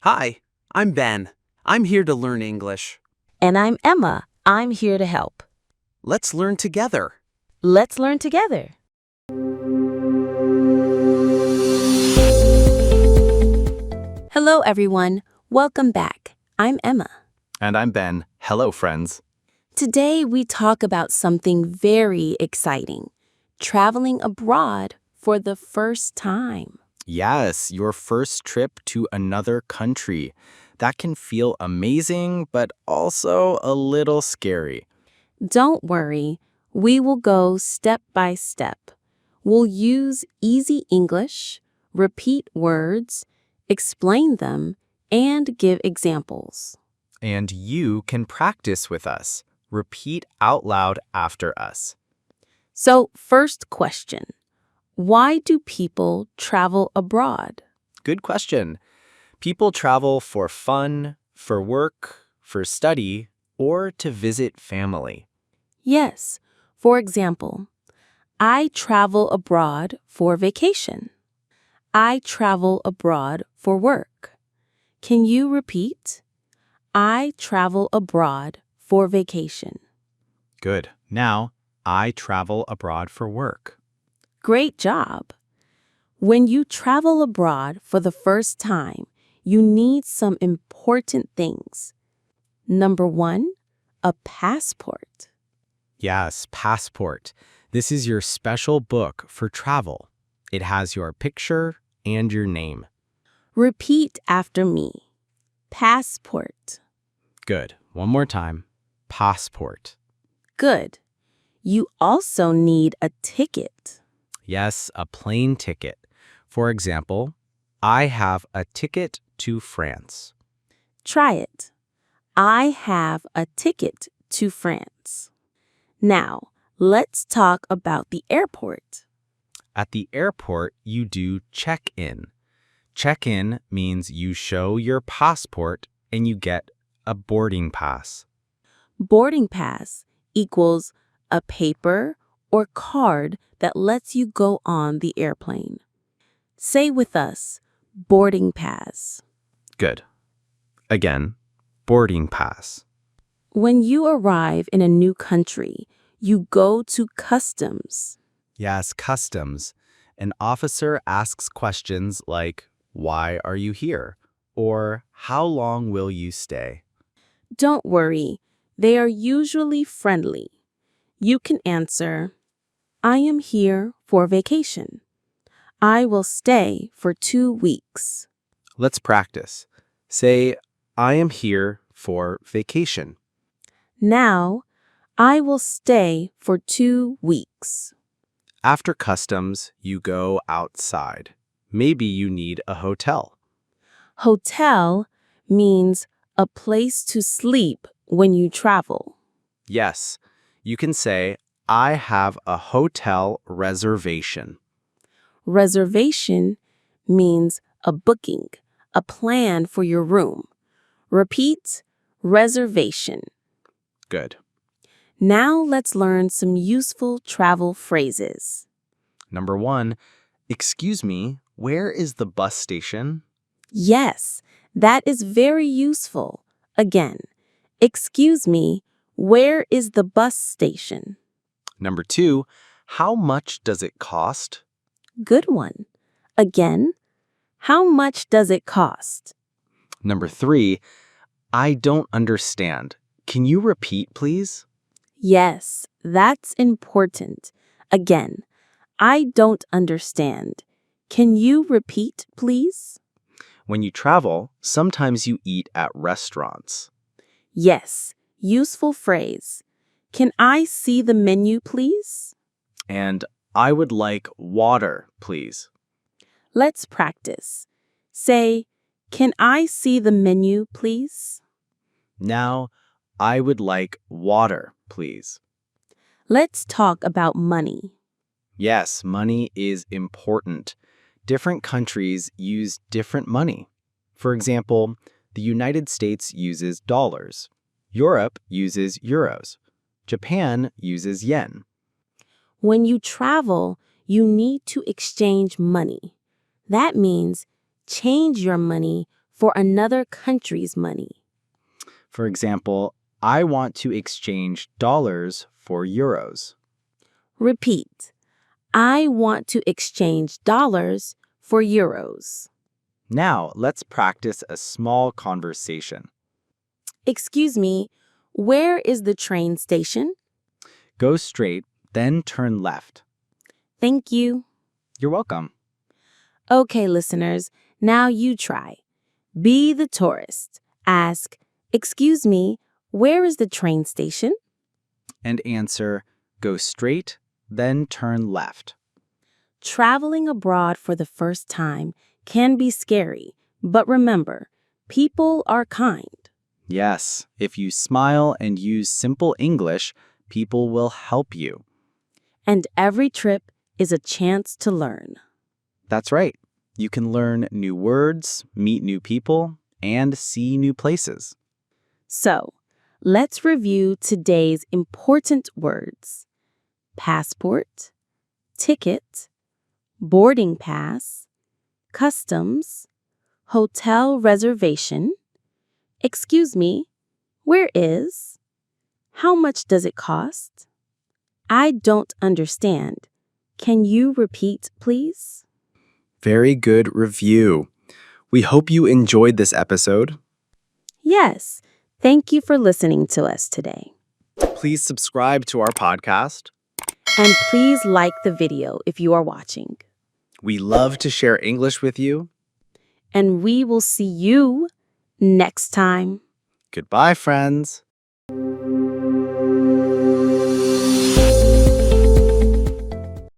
Hi, I'm Ben. I'm here to learn English. And I'm Emma. I'm here to help. Let's learn together. Let's learn together. Hello, everyone. Welcome back. I'm Emma. And I'm Ben. Hello, friends. Today, we talk about something very exciting, traveling abroad for the first time. Yes, your first trip to another country. That can feel amazing, but also a little scary. Don't worry, we will go step by step. We'll use easy English, repeat words, explain them, and give examples. And you can practice with us. Repeat out loud after us. So, first question. Why do people travel abroad? Good question. People travel for fun, for work, for study, or to visit family. Yes. For example, I travel abroad for vacation. I travel abroad for work. Can you repeat? I travel abroad for vacation. Good. Now, I travel abroad for work. Great job. When you travel abroad for the first time, you need some important things. Number 1, a passport. Yes, passport. This is your special book for travel. It has your picture and your name. Repeat after me. Passport. Good. One more time. Passport. Good. You also need a ticket. Yes, a plane ticket. For example, I have a ticket to France. Try it. I have a ticket to France. Now, let's talk about the airport. At the airport, you do check-in. Check-in means you show your passport and you get a boarding pass. Boarding pass equals a paper or card that lets you go on the airplane. Say with us, boarding pass. Good. Again, boarding pass. When you arrive in a new country, you go to customs. Yes, customs. An officer asks questions like, why are you here? Or how long will you stay? Don't worry, they are usually friendly. You can answer, I am here for vacation. I will stay for 2 weeks. Let's practice. Say, I am here for vacation. Now, I will stay for 2 weeks. After customs, you go outside. Maybe you need a hotel. Hotel means a place to sleep when you travel. Yes, you can say, I have a hotel reservation. Reservation means a booking, a plan for your room. Repeat, reservation. Good. Now let's learn some useful travel phrases. Number 1, excuse me, where is the bus station? Yes, that is very useful. Again, excuse me, where is the bus station? Number 2, how much does it cost? Good one. Again, how much does it cost? Number 3, I don't understand. Can you repeat, please? Yes, that's important. Again, I don't understand. Can you repeat, please? When you travel, sometimes you eat at restaurants. Yes, useful phrase. Can I see the menu, please? And I would like water, please. Let's practice. Say, can I see the menu, please? Now, I would like water, please. Let's talk about money. Yes, money is important. Different countries use different money. For example, the United States uses dollars. Europe uses euros. Japan uses yen. When you travel, you need to exchange money. That means change your money for another country's money. For example, I want to exchange dollars for euros. Repeat. I want to exchange dollars for euros. Now, let's practice a small conversation. Excuse me, where is the train station? Go straight, then turn left. Thank you. You're welcome. Okay, listeners, now you try. Be the tourist. Ask, excuse me, where is the train station? And answer, go straight, then turn left. Traveling abroad for the first time can be scary, but remember, people are kind. Yes, if you smile and use simple English, people will help you. And every trip is a chance to learn. That's right. You can learn new words, meet new people, and see new places. So, let's review today's important words. Passport, ticket, boarding pass, customs, hotel reservation. Excuse me, where is? How much does it cost? I don't understand. Can you repeat, please? Very good review. We hope you enjoyed this episode. Yes, thank you for listening to us today. Please subscribe to our podcast. And please like the video if you are watching. We love to share English with you. And we will see you next time. Goodbye, friends.